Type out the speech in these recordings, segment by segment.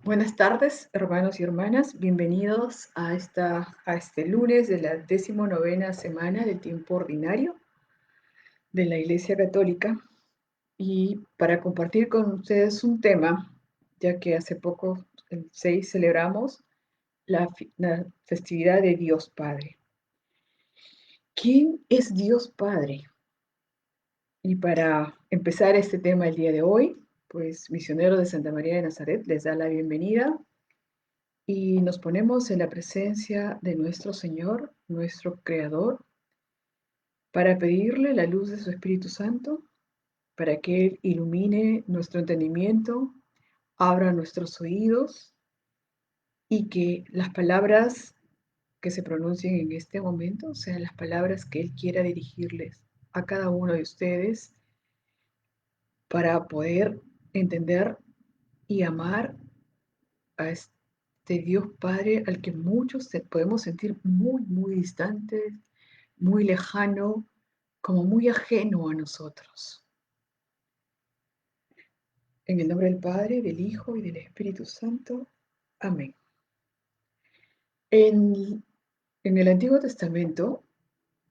Buenas tardes, hermanos y hermanas. Bienvenidos a este lunes de la 19ª semana del tiempo ordinario de la Iglesia Católica y para compartir con ustedes un tema, ya que hace poco, el 6, celebramos la festividad de Dios Padre. ¿Quién es Dios Padre? Y para empezar este tema el día de hoy, pues Misioneros de Santa María de Nazaret les da la bienvenida y nos ponemos en la presencia de nuestro Señor, nuestro Creador, para pedirle la luz de su Espíritu Santo, para que Él ilumine nuestro entendimiento, abra nuestros oídos y que las palabras que se pronuncien en este momento sean las palabras que Él quiera dirigirles a cada uno de ustedes para poder entender y amar a este Dios Padre al que muchos podemos sentir muy distantes, muy lejano, como muy ajeno a nosotros. En el nombre del Padre, del Hijo y del Espíritu Santo. Amén. En, en el Antiguo Testamento,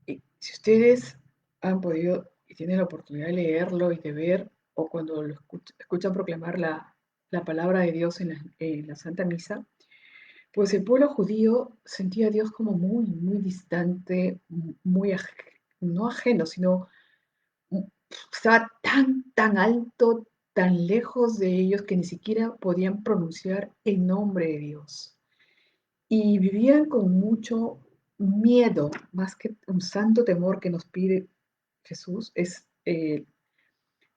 si ustedes han podido y tienen la oportunidad de leerlo y de ver, o cuando lo escuchan proclamar la palabra de Dios en la Santa Misa, pues el pueblo judío sentía a Dios como muy distante, muy no ajeno, sino estaba tan alto, tan lejos de ellos que ni siquiera podían pronunciar el nombre de Dios. Y vivían con mucho miedo, más que un santo temor que nos pide Jesús,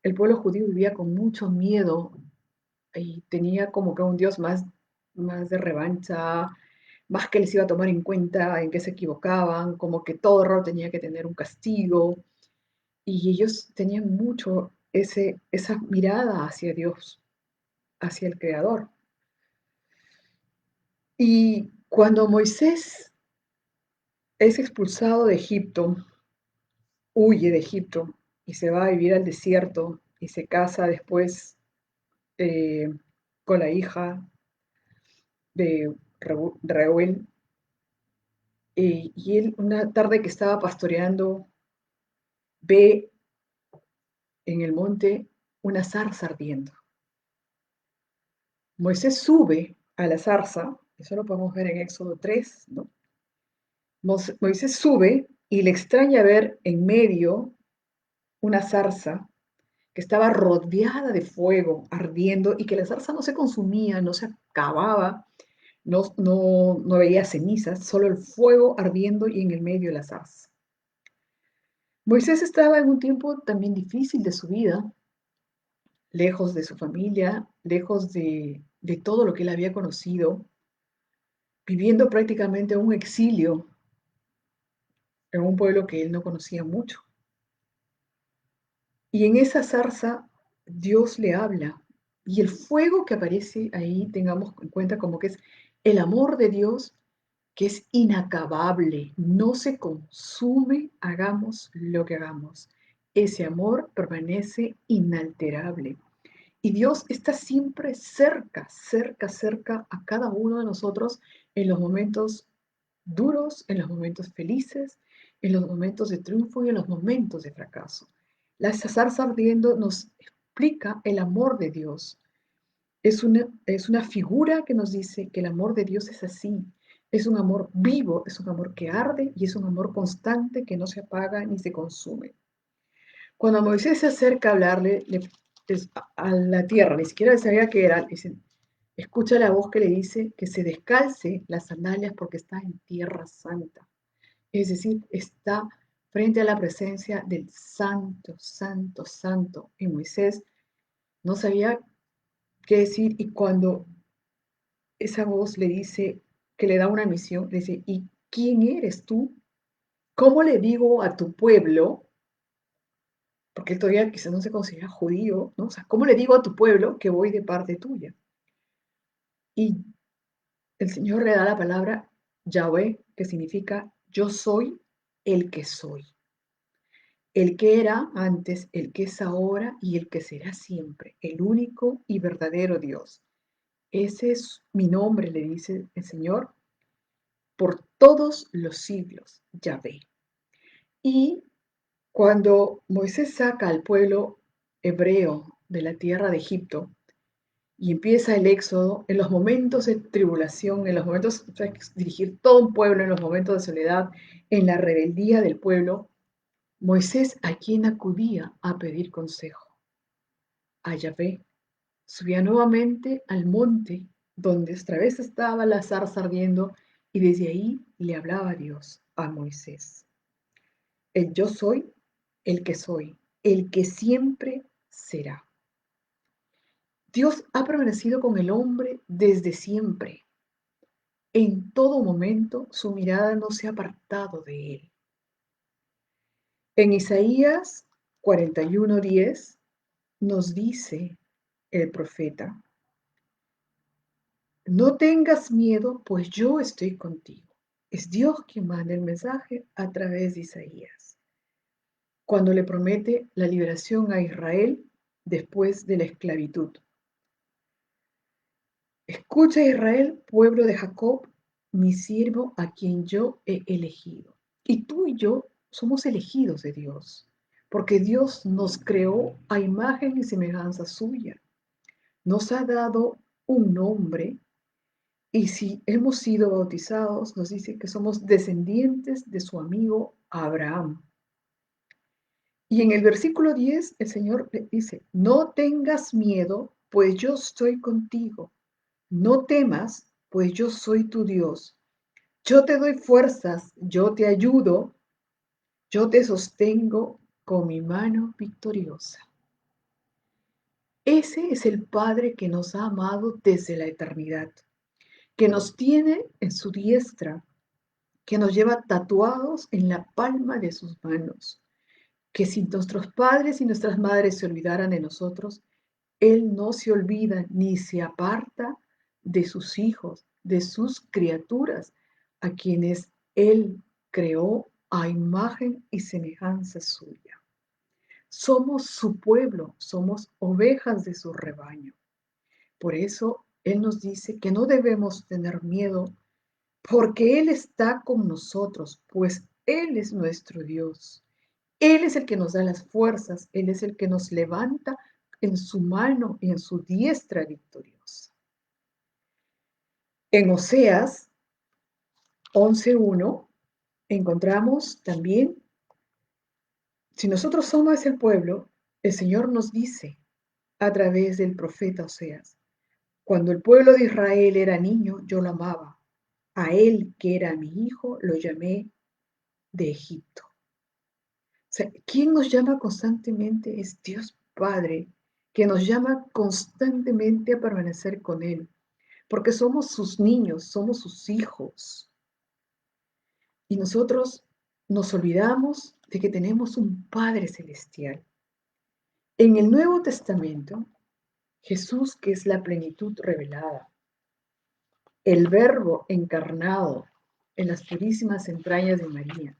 el pueblo judío vivía con mucho miedo y tenía como que un Dios más de revancha, más que les iba a tomar en cuenta en qué se equivocaban, como que todo error tenía que tener un castigo. Y ellos tenían mucho esa mirada hacia Dios, hacia el Creador. Y cuando Moisés es expulsado de Egipto, huye de Egipto y se va a vivir al desierto y se casa después eh, con la hija de Reuel, y él una tarde que estaba pastoreando ve en el monte una zarza ardiendo. Moisés sube a la zarza, eso lo podemos ver en Éxodo 3, ¿no? Moisés sube y le extraña ver en medio una zarza que estaba rodeada de fuego, ardiendo, y que la zarza no se consumía, no se acababa, no veía cenizas, solo el fuego ardiendo y en el medio de la zarza. Moisés estaba en un tiempo también difícil de su vida, lejos de su familia, lejos de todo lo que él había conocido, viviendo prácticamente un exilio en un pueblo que él no conocía mucho. Y en esa zarza Dios le habla. Y el fuego que aparece ahí, tengamos en cuenta como que es el amor de Dios, que es inacabable, no se consume, hagamos lo que hagamos. Ese amor permanece inalterable. Y Dios está siempre cerca a cada uno de nosotros en los momentos duros, en los momentos felices, en los momentos de triunfo y en los momentos de fracaso. La zarza ardiendo nos explica el amor de Dios. Es una figura que nos dice que el amor de Dios es así. Es un amor vivo, es un amor que arde y es un amor constante que no se apaga ni se consume. Cuando Moisés se acerca a hablarle a la tierra, ni siquiera sabía qué era, dice, escucha la voz que le dice que se descalce las sandalias porque está en tierra santa. Es decir, está frente a la presencia del santo. Y Moisés no sabía qué decir, y cuando esa voz le dice que le da una misión, le dice, ¿y quién eres tú? ¿Cómo le digo a tu pueblo? Porque él todavía quizás no se considera judío, ¿no? O sea, ¿cómo le digo a tu pueblo que voy de parte tuya? Y el Señor le da la palabra Yahweh, que significa yo soy el que soy. El que era antes, el que es ahora y el que será siempre, el único y verdadero Dios. Ese es mi nombre, le dice el Señor, por todos los siglos, Yahvé. Y cuando Moisés saca al pueblo hebreo de la tierra de Egipto y empieza el éxodo, en los momentos de tribulación, en los momentos, o sea, dirigir todo un pueblo, en los momentos de soledad, en la rebeldía del pueblo, Moisés, ¿a quién acudía a pedir consejo? A Yahvé. Subía nuevamente al monte donde otra vez estaba la zarza ardiendo y desde ahí le hablaba Dios a Moisés. El yo soy, el que siempre será. Dios ha permanecido con el hombre desde siempre. En todo momento su mirada no se ha apartado de él. En Isaías 41:10 nos dice el profeta, no tengas miedo, pues yo estoy contigo. Es Dios quien manda el mensaje a través de Isaías, cuando le promete la liberación a Israel después de la esclavitud. Escucha Israel, pueblo de Jacob, mi siervo a quien yo he elegido. Y tú y yo somos elegidos de Dios, porque Dios nos creó a imagen y semejanza suya. Nos ha dado un nombre y si hemos sido bautizados, nos dice que somos descendientes de su amigo Abraham. Y en el versículo 10, el Señor le dice, no tengas miedo, pues yo estoy contigo. No temas, pues yo soy tu Dios. Yo te doy fuerzas, yo te ayudo, yo te sostengo con mi mano victoriosa. Ese es el Padre que nos ha amado desde la eternidad, que nos tiene en su diestra, que nos lleva tatuados en la palma de sus manos, que si nuestros padres y nuestras madres se olvidaran de nosotros, Él no se olvida ni se aparta de sus hijos, de sus criaturas, a quienes Él creó a imagen y semejanza suya. Somos su pueblo, somos ovejas de su rebaño. Por eso Él nos dice que no debemos tener miedo porque Él está con nosotros, pues Él es nuestro Dios. Él es el que nos da las fuerzas, Él es el que nos levanta en su mano y en su diestra victoriosa. En Oseas 11:1 encontramos también, si nosotros somos el pueblo, el Señor nos dice a través del profeta Oseas, cuando el pueblo de Israel era niño, yo lo amaba. A él, que era mi hijo, lo llamé de Egipto. O sea, ¿quién nos llama constantemente? Es Dios Padre, que nos llama constantemente a permanecer con Él, porque somos sus niños, somos sus hijos. Y nosotros nos olvidamos de que tenemos un Padre celestial. En el Nuevo Testamento, Jesús, que es la plenitud revelada, el Verbo encarnado en las purísimas entrañas de María,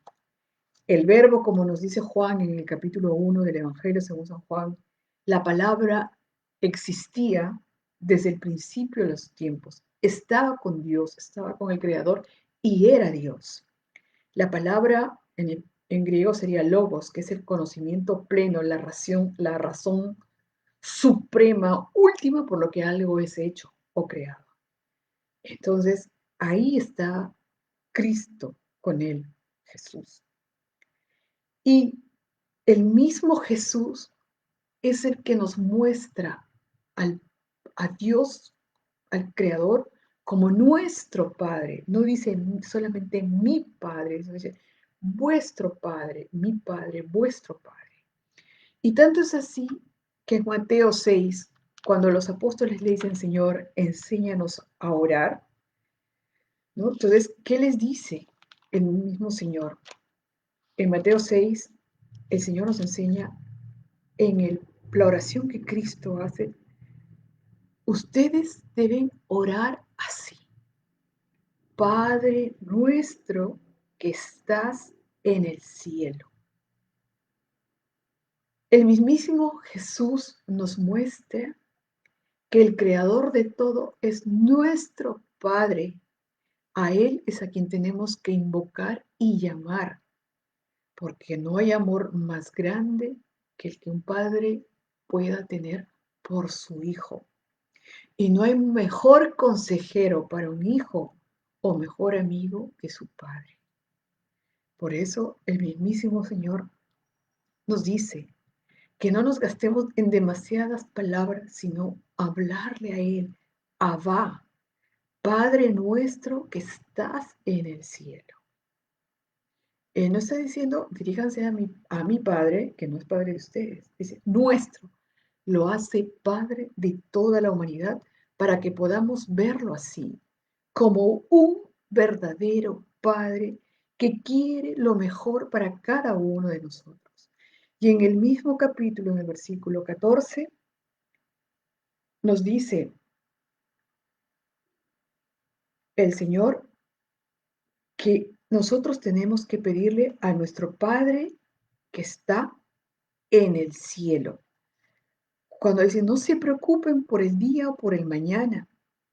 el verbo, como nos dice Juan en el capítulo 1 del Evangelio según San Juan, la palabra existía desde el principio de los tiempos. Estaba con Dios, estaba con el Creador y era Dios. La palabra en griego sería logos, que es el conocimiento pleno, la razón suprema, última por lo que algo es hecho o creado. Entonces, ahí está Cristo con él, Jesús. Y el mismo Jesús es el que nos muestra a Dios, al Creador, como nuestro Padre. No dice solamente mi Padre, sino dice vuestro Padre, mi Padre, vuestro Padre. Y tanto es así que en Mateo 6, cuando los apóstoles le dicen, Señor, enséñanos a orar, ¿no? Entonces, ¿qué les dice el mismo Señor? En Mateo 6, el Señor nos enseña la oración que Cristo hace, ustedes deben orar así. Padre nuestro que estás en el cielo. El mismísimo Jesús nos muestra que el creador de todo es nuestro Padre. A Él es a quien tenemos que invocar y llamar, porque no hay amor más grande que el que un padre pueda tener por su hijo. Y no hay mejor consejero para un hijo o mejor amigo que su padre. Por eso el mismísimo Señor nos dice que no nos gastemos en demasiadas palabras, sino hablarle a Él. Abba, Padre nuestro que estás en el cielo. Él no está diciendo, diríjanse a mi Padre, que no es Padre de ustedes. Dice, nuestro. Lo hace Padre de toda la humanidad para que podamos verlo así, como un verdadero Padre que quiere lo mejor para cada uno de nosotros. Y en el mismo capítulo, en el versículo 14, nos dice el Señor que nosotros tenemos que pedirle a nuestro Padre que está en el cielo. Cuando dice, no se preocupen por el día o por el mañana,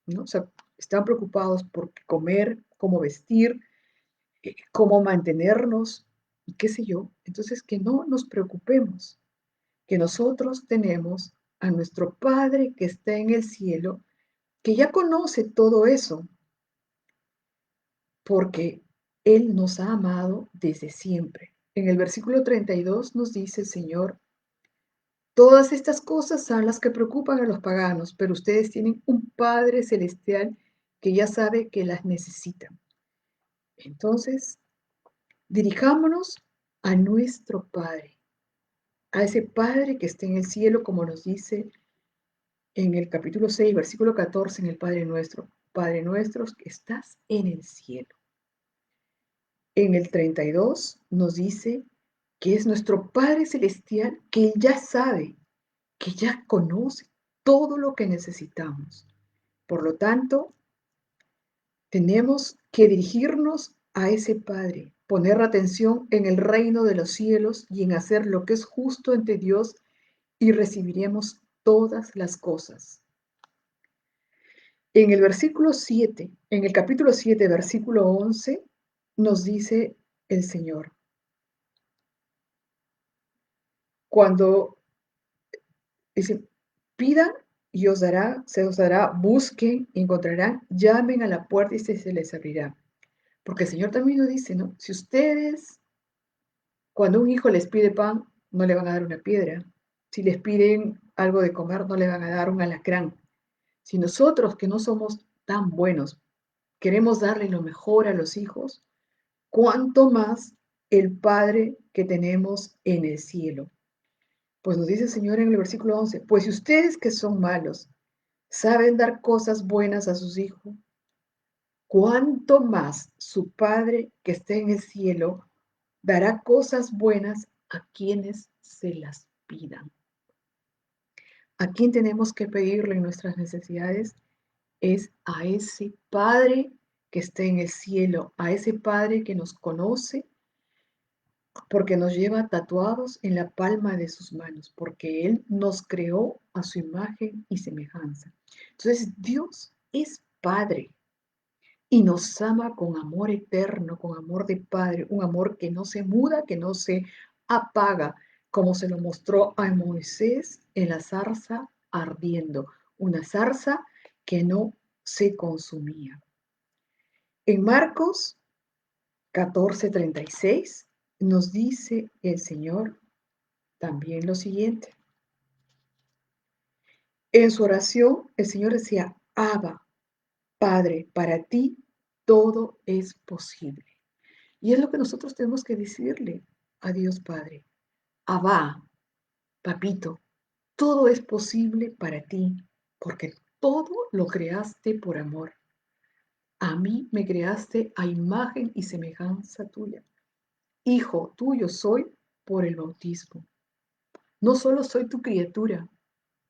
¿no? O sea, están preocupados por comer, cómo vestir, cómo mantenernos, y qué sé yo. Entonces, que no nos preocupemos, que nosotros tenemos a nuestro Padre que está en el cielo, que ya conoce todo eso, porque Él nos ha amado desde siempre. En el versículo 32 nos dice el Señor, todas estas cosas son las que preocupan a los paganos, pero ustedes tienen un Padre celestial que ya sabe que las necesitan. Entonces, dirijámonos a nuestro Padre, a ese Padre que está en el cielo, como nos dice en el capítulo 6, versículo 14, en el Padre nuestro que estás en el cielo. En el 32 nos dice que es nuestro Padre celestial que Él ya sabe, que ya conoce todo lo que necesitamos. Por lo tanto, tenemos que dirigirnos a ese Padre, poner la atención en el reino de los cielos y en hacer lo que es justo ante Dios y recibiremos todas las cosas. En el versículo 7, en el capítulo 7, versículo 11, nos dice el Señor, cuando dice, pidan y os dará, se os dará, busquen y encontrarán, llamen a la puerta y se les abrirá. Porque el Señor también nos dice, ¿no? Si ustedes, cuando un hijo les pide pan, no le van a dar una piedra. Si les piden algo de comer, no le van a dar un alacrán. Si nosotros, que no somos tan buenos, queremos darle lo mejor a los hijos, ¿cuánto más el Padre que tenemos en el cielo? Pues nos dice el Señor en el versículo 11, pues si ustedes que son malos saben dar cosas buenas a sus hijos, ¿cuánto más su Padre que está en el cielo dará cosas buenas a quienes se las pidan? ¿A quién tenemos que pedirle nuestras necesidades? Es a ese Padre que está en el cielo, a ese Padre que nos conoce, porque nos lleva tatuados en la palma de sus manos, porque Él nos creó a su imagen y semejanza. Entonces, Dios es Padre y nos ama con amor eterno, con amor de Padre, un amor que no se muda, que no se apaga, como se lo mostró a Moisés en la zarza ardiendo, una zarza que no se consumía. En Marcos 14:36 nos dice el Señor también lo siguiente. En su oración, el Señor decía, Abba, Padre, para ti todo es posible. Y es lo que nosotros tenemos que decirle a Dios Padre. Abba, papito, todo es posible para ti, porque todo lo creaste por amor. A mí me creaste a imagen y semejanza tuya. Hijo tuyo soy por el bautismo. No solo soy tu criatura,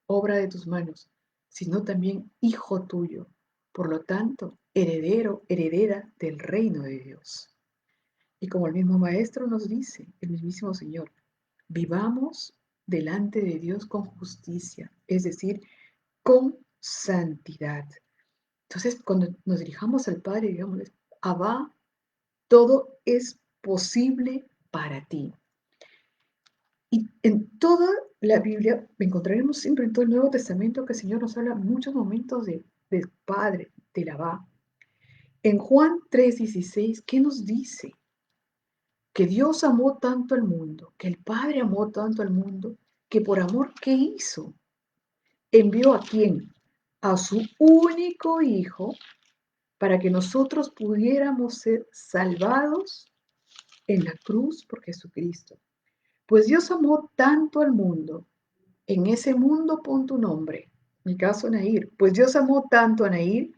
obra de tus manos, sino también hijo tuyo. Por lo tanto, heredero, heredera del reino de Dios. Y como el mismo Maestro nos dice, el mismísimo Señor, vivamos delante de Dios con justicia, es decir, con santidad. Entonces, cuando nos dirijamos al Padre, digámosle, Abba, todo es posible para ti. Y en toda la Biblia encontraremos siempre en todo el Nuevo Testamento que el Señor nos habla muchos momentos del Padre, del Abba. En Juan 3:16, ¿qué nos dice? Que Dios amó tanto al mundo, que el Padre amó tanto al mundo, que por amor, ¿qué hizo? ¿Envió a quién? A su único Hijo para que nosotros pudiéramos ser salvados en la cruz por Jesucristo. Pues Dios amó tanto al mundo. En ese mundo pon tu nombre. En mi caso, Nair. Pues Dios amó tanto a Nair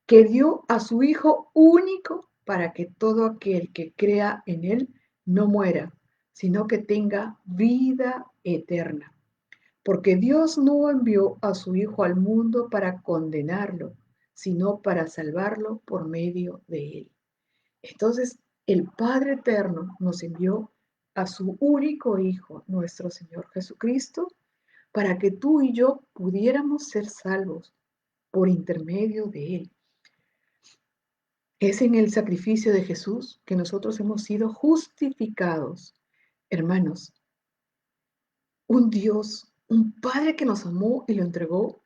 que dio a su Hijo único para que todo aquel que crea en Él no muera, sino que tenga vida eterna. Porque Dios no envió a su Hijo al mundo para condenarlo, sino para salvarlo por medio de Él. Entonces, el Padre Eterno nos envió a su único Hijo, nuestro Señor Jesucristo, para que tú y yo pudiéramos ser salvos por intermedio de Él. Es en el sacrificio de Jesús que nosotros hemos sido justificados. Hermanos, un Dios, un Padre que nos amó y lo entregó,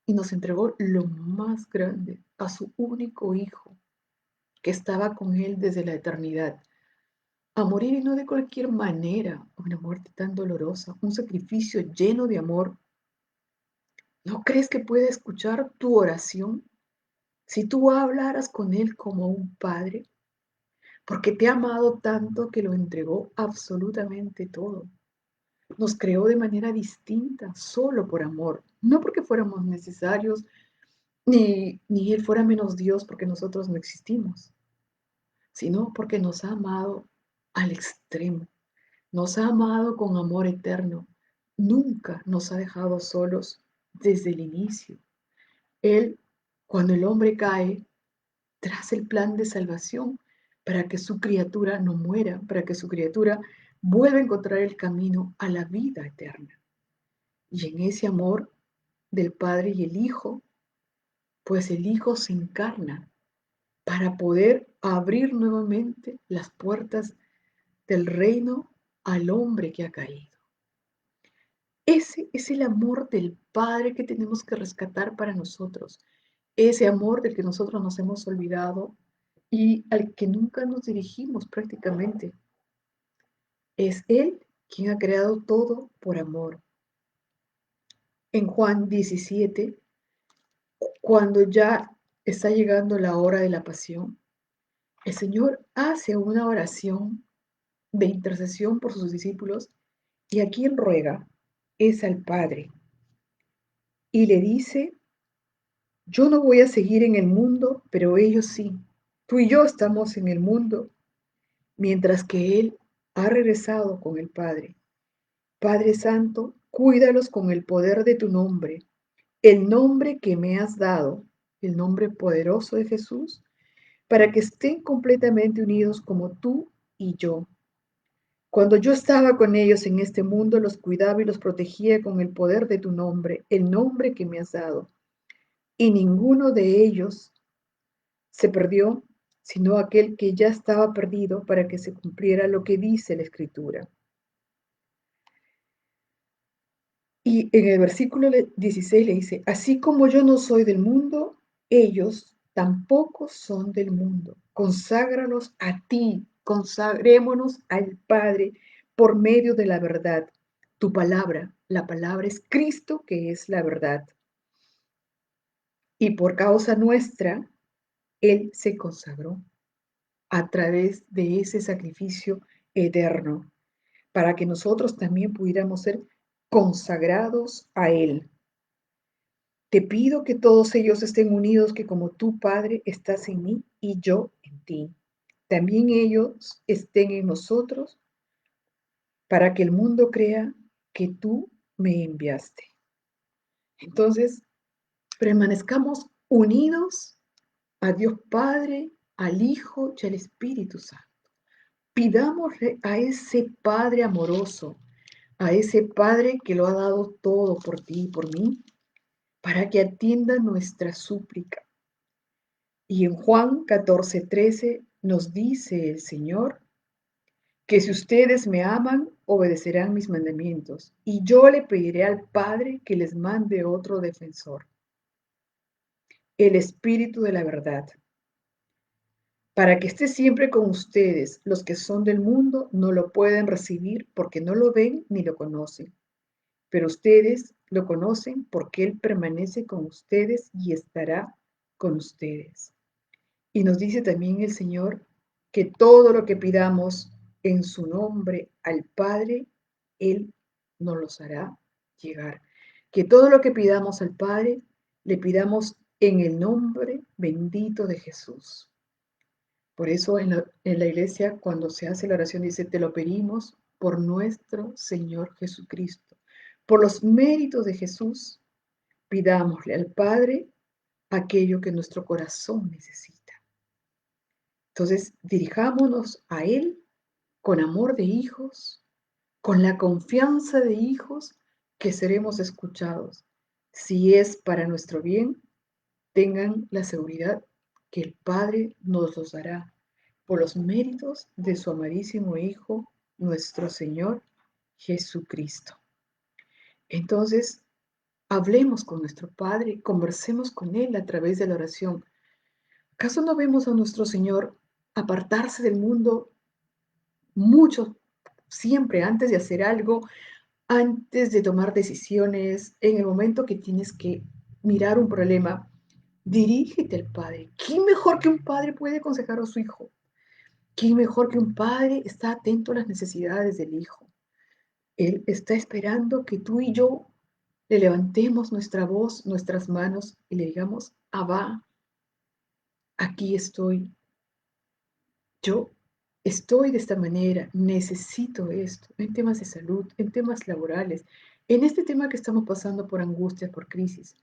y nos entregó lo más grande, a su único Hijo, que estaba con Él desde la eternidad, a morir y no de cualquier manera, una muerte tan dolorosa, un sacrificio lleno de amor. ¿No crees que puede escuchar tu oración si tú hablaras con Él como un padre? Porque te ha amado tanto que lo entregó absolutamente todo. Nos creó de manera distinta, solo por amor, no porque fuéramos necesarios, ni Él fuera menos Dios porque nosotros no existimos, sino porque nos ha amado al extremo, nos ha amado con amor eterno, nunca nos ha dejado solos desde el inicio. Él, cuando el hombre cae, traza el plan de salvación para que su criatura no muera, para que su criatura vuelva a encontrar el camino a la vida eterna. Y en ese amor del Padre y el Hijo, pues el Hijo se encarna para poder abrir nuevamente las puertas del reino al hombre que ha caído. Ese es el amor del Padre que tenemos que rescatar para nosotros. Ese amor del que nosotros nos hemos olvidado y al que nunca nos dirigimos prácticamente. Es Él quien ha creado todo por amor. En Juan 17, cuando ya está llegando la hora de la pasión, el Señor hace una oración de intercesión por sus discípulos y a quien ruega es al Padre. Y le dice, yo no voy a seguir en el mundo, pero ellos sí. Tú y yo estamos en el mundo, mientras que Él ha regresado con el Padre. Padre Santo, cuídalos con el poder de tu nombre, el nombre que me has dado, el nombre poderoso de Jesús, para que estén completamente unidos como tú y yo. Cuando yo estaba con ellos en este mundo, los cuidaba y los protegía con el poder de tu nombre, el nombre que me has dado. Y ninguno de ellos se perdió, sino aquel que ya estaba perdido para que se cumpliera lo que dice la Escritura. Y en el versículo 16 le dice, así como yo no soy del mundo, ellos tampoco son del mundo. Conságralos a ti, consagrémonos al Padre por medio de la verdad. Tu palabra, la palabra es Cristo, que es la verdad. Y por causa nuestra, Él se consagró a través de ese sacrificio eterno, para que nosotros también pudiéramos ser consagrados a Él. Te pido que todos ellos estén unidos, que como tú, Padre, estás en mí y yo en ti, también ellos estén en nosotros, para que el mundo crea que tú me enviaste. Entonces, permanezcamos unidos a Dios Padre, al Hijo y al Espíritu Santo. Pidámosle a ese Padre amoroso, a ese Padre que lo ha dado todo por ti y por mí, para que atienda nuestra súplica. Y en Juan 14:13 nos dice el Señor que si ustedes me aman, obedecerán mis mandamientos, y yo le pediré al Padre que les mande otro defensor, el Espíritu de la verdad, para que esté siempre con ustedes. Los que son del mundo no lo pueden recibir porque no lo ven ni lo conocen, pero ustedes lo conocen porque Él permanece con ustedes y estará con ustedes. Y nos dice también el Señor que todo lo que pidamos en su nombre al Padre, Él nos los hará llegar. Que todo lo que pidamos al Padre, le pidamos en el nombre bendito de Jesús. Por eso en la iglesia, cuando se hace la oración, dice, te lo pedimos por nuestro Señor Jesucristo. Por los méritos de Jesús, pidámosle al Padre aquello que nuestro corazón necesita. Entonces, dirijámonos a Él con amor de hijos, con la confianza de hijos que seremos escuchados. Si es para nuestro bien, tengan la seguridad que el Padre nos los dará por los méritos de su amadísimo Hijo, nuestro Señor Jesucristo. Entonces, hablemos con nuestro Padre, conversemos con Él a través de la oración. ¿Acaso no vemos a nuestro Señor apartarse del mundo mucho, siempre antes de hacer algo, antes de tomar decisiones, en el momento que tienes que mirar un problema? Dirígete al Padre. ¿Quién mejor que un padre puede aconsejar a su hijo? ¿Quién mejor que un padre está atento a las necesidades del hijo? Él está esperando que tú y yo le levantemos nuestra voz, nuestras manos y le digamos, Abba, aquí estoy. Yo estoy de esta manera, necesito esto, en temas de salud, en temas laborales, en este tema que estamos pasando por angustias, por crisis,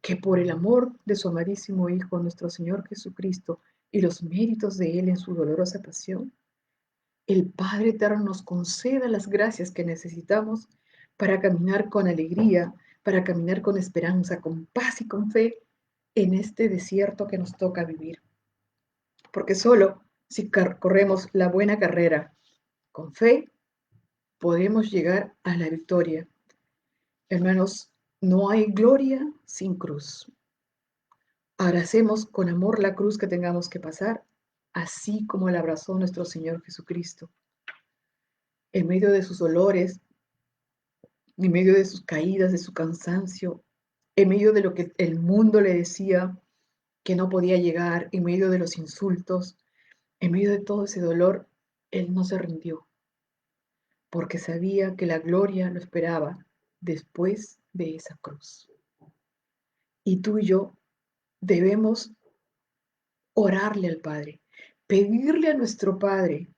que por el amor de su amadísimo Hijo, nuestro Señor Jesucristo, y los méritos de Él en su dolorosa pasión, el Padre Eterno nos conceda las gracias que necesitamos para caminar con alegría, para caminar con esperanza, con paz y con fe en este desierto que nos toca vivir. Porque solo si corremos la buena carrera con fe, podemos llegar a la victoria. Hermanos, no hay gloria sin cruz. Abracemos con amor la cruz que tengamos que pasar, así como la abrazó nuestro Señor Jesucristo. En medio de sus dolores, en medio de sus caídas, de su cansancio, en medio de lo que el mundo le decía que no podía llegar, en medio de los insultos, en medio de todo ese dolor, Él no se rindió, porque sabía que la gloria lo esperaba después de esa cruz. Y tú y yo debemos orarle al Padre, pedirle a nuestro Padre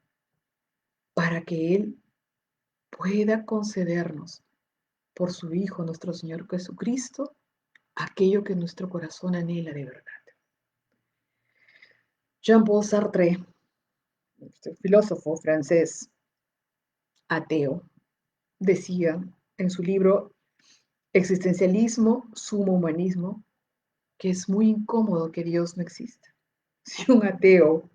para que Él pueda concedernos por su Hijo, nuestro Señor Jesucristo, aquello que nuestro corazón anhela de verdad. Jean-Paul Sartre, este filósofo francés ateo, decía en su libro Existencialismo, Sumo Humanismo, que es muy incómodo que Dios no exista. Si un ateo,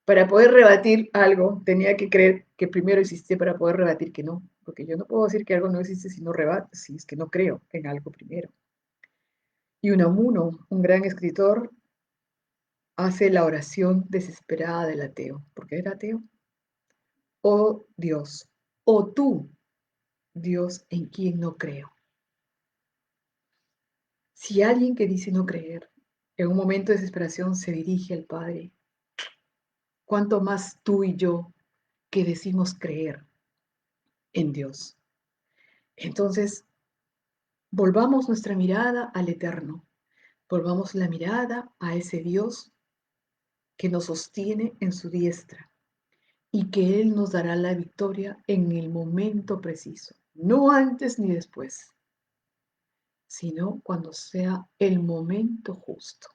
para poder rebatir algo, tenía que creer que primero existía para poder rebatir que no, porque yo no puedo decir que algo no existe si no rebato, si es que no creo en algo primero. Y Unamuno, un gran escritor, hace la oración desesperada del ateo, porque era ateo. Oh Dios, oh tú, Dios en quien no creo. Si alguien que dice no creer, en un momento de desesperación se dirige al Padre, cuánto más tú y yo que decimos creer en Dios. Entonces, volvamos nuestra mirada al Eterno, volvamos la mirada a ese Dios que nos sostiene en su diestra y que Él nos dará la victoria en el momento preciso, no antes ni después, sino cuando sea el momento justo.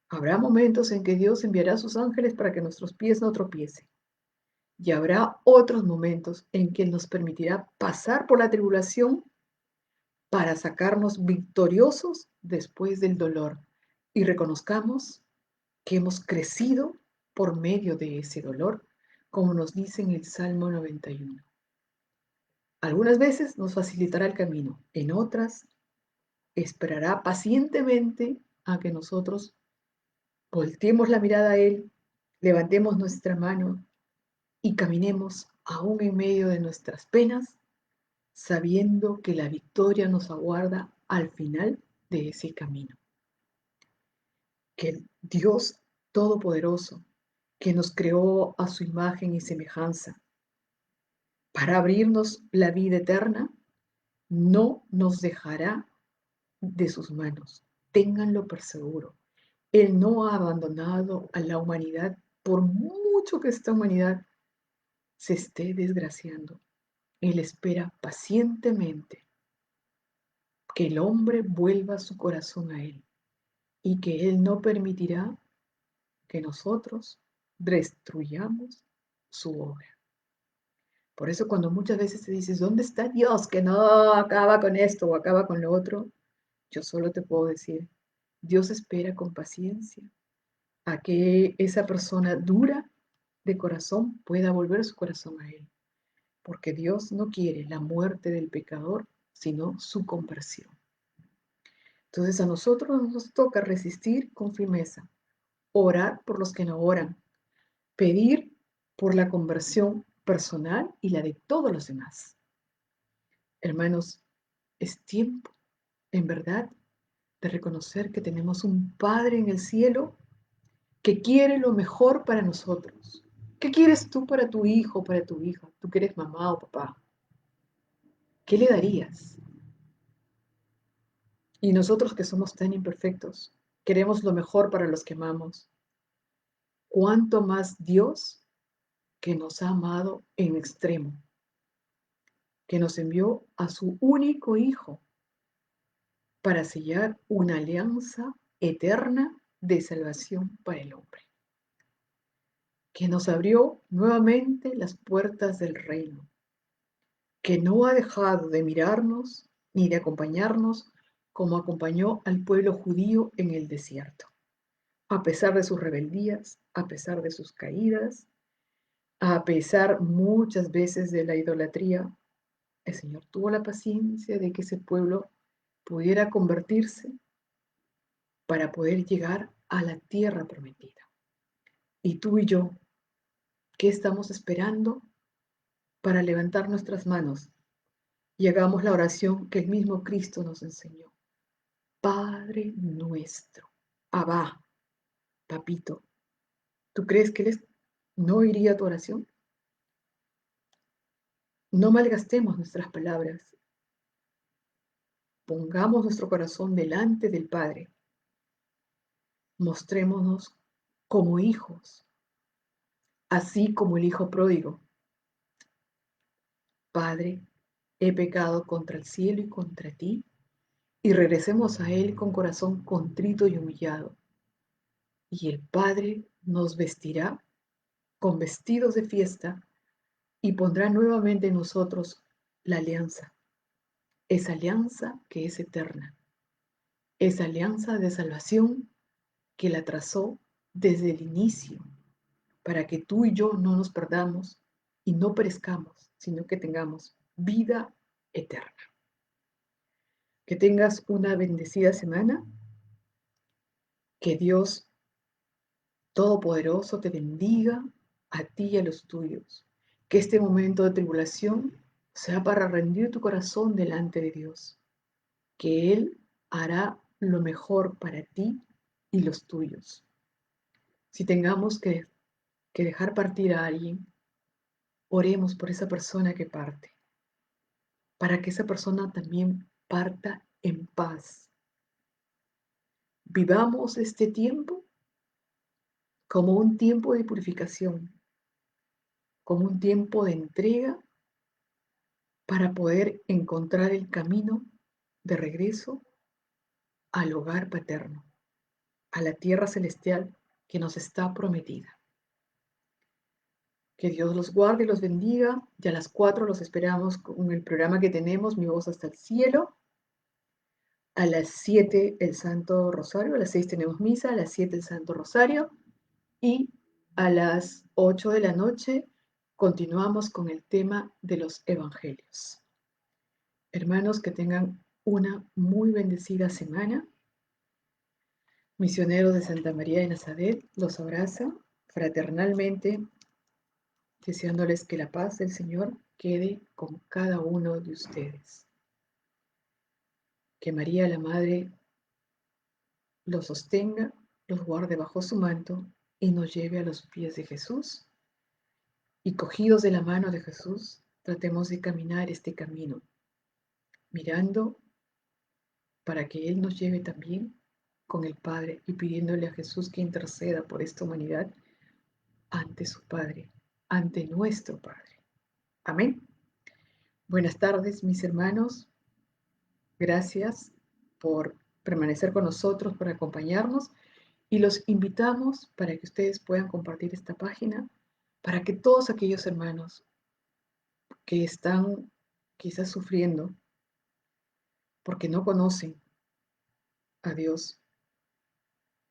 Habrá momentos en que Dios enviará a sus ángeles para que nuestros pies no tropiecen. Y habrá otros momentos en que Él nos permitirá pasar por la tribulación para sacarnos victoriosos después del dolor y reconozcamos que hemos crecido por medio de ese dolor, como nos dice en el Salmo 91. Algunas veces nos facilitará el camino, en otras esperará pacientemente a que nosotros volteemos la mirada a Él, levantemos nuestra mano y caminemos aún en medio de nuestras penas, sabiendo que la victoria nos aguarda al final de ese camino. Que el Dios Todopoderoso, que nos creó a su imagen y semejanza, para abrirnos la vida eterna, no nos dejará de sus manos. Ténganlo por seguro. Él no ha abandonado a la humanidad por mucho que esta humanidad se esté desgraciando. Él espera pacientemente que el hombre vuelva su corazón a Él y que Él no permitirá que nosotros destruyamos su obra. Por eso cuando muchas veces te dices, ¿dónde está Dios que no acaba con esto o acaba con lo otro? Yo solo te puedo decir, Dios espera con paciencia a que esa persona dura de corazón pueda volver su corazón a Él, porque Dios no quiere la muerte del pecador, sino su conversión. Entonces a nosotros nos toca resistir con firmeza, orar por los que no oran, pedir por la conversión personal y la de todos los demás. Hermanos, es tiempo, en verdad, de reconocer que tenemos un Padre en el cielo que quiere lo mejor para nosotros. ¿Qué quieres tú para tu hijo o para tu hija? Tú que eres mamá o papá. ¿Qué le darías? Y nosotros que somos tan imperfectos, queremos lo mejor para los que amamos. ¿Cuánto más Dios que nos ha amado en extremo, que nos envió a su único Hijo para sellar una alianza eterna de salvación para el hombre, que nos abrió nuevamente las puertas del reino, que no ha dejado de mirarnos ni de acompañarnos como acompañó al pueblo judío en el desierto, a pesar de sus rebeldías, a pesar de sus caídas, a pesar muchas veces de la idolatría. El Señor tuvo la paciencia de que ese pueblo pudiera convertirse para poder llegar a la tierra prometida. Y tú y yo, ¿qué estamos esperando para levantar nuestras manos y hagamos la oración que el mismo Cristo nos enseñó? Padre nuestro, Abba, papito, ¿tú crees que Él no iría a tu oración? No malgastemos nuestras palabras. Pongamos nuestro corazón delante del Padre. Mostrémonos como hijos, así como el hijo pródigo. Padre, he pecado contra el cielo y contra ti, y regresemos a Él con corazón contrito y humillado. Y el Padre nos vestirá con vestidos de fiesta y pondrá nuevamente en nosotros la alianza, esa alianza que es eterna, esa alianza de salvación que la trazó desde el inicio, para que tú y yo no nos perdamos y no perezcamos, sino que tengamos vida eterna. Que tengas una bendecida semana, que Dios Todopoderoso te bendiga a ti y a los tuyos, que este momento de tribulación sea para rendir tu corazón delante de Dios, que Él hará lo mejor para ti y los tuyos. Si tengamos que dejar partir a alguien, oremos por esa persona que parte, para que esa persona también parta en paz. Vivamos este tiempo como un tiempo de purificación, como un tiempo de entrega para poder encontrar el camino de regreso al hogar paterno, a la tierra celestial que nos está prometida. Que Dios los guarde y los bendiga. Ya a las 4 los esperamos con el programa que tenemos, Mi Voz hasta el Cielo. A las 7 el Santo Rosario, a las 6 tenemos misa, a las 7 el Santo Rosario y a las 8 de la noche continuamos con el tema de los evangelios. Hermanos, que tengan una muy bendecida semana. Misioneros de Santa María de Nazaret los abraza fraternalmente, deseándoles que la paz del Señor quede con cada uno de ustedes. Que María, la Madre, los sostenga, los guarde bajo su manto y nos lleve a los pies de Jesús. Y cogidos de la mano de Jesús, tratemos de caminar este camino, mirando para que Él nos lleve también con el Padre y pidiéndole a Jesús que interceda por esta humanidad ante su Padre, ante nuestro Padre. Amén. Buenas tardes, mis hermanos. Gracias por permanecer con nosotros, por acompañarnos y los invitamos para que ustedes puedan compartir esta página, para que todos aquellos hermanos que están quizás sufriendo porque no conocen a Dios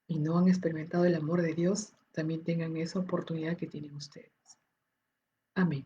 y no han experimentado el amor de Dios, también tengan esa oportunidad que tienen ustedes. Amén.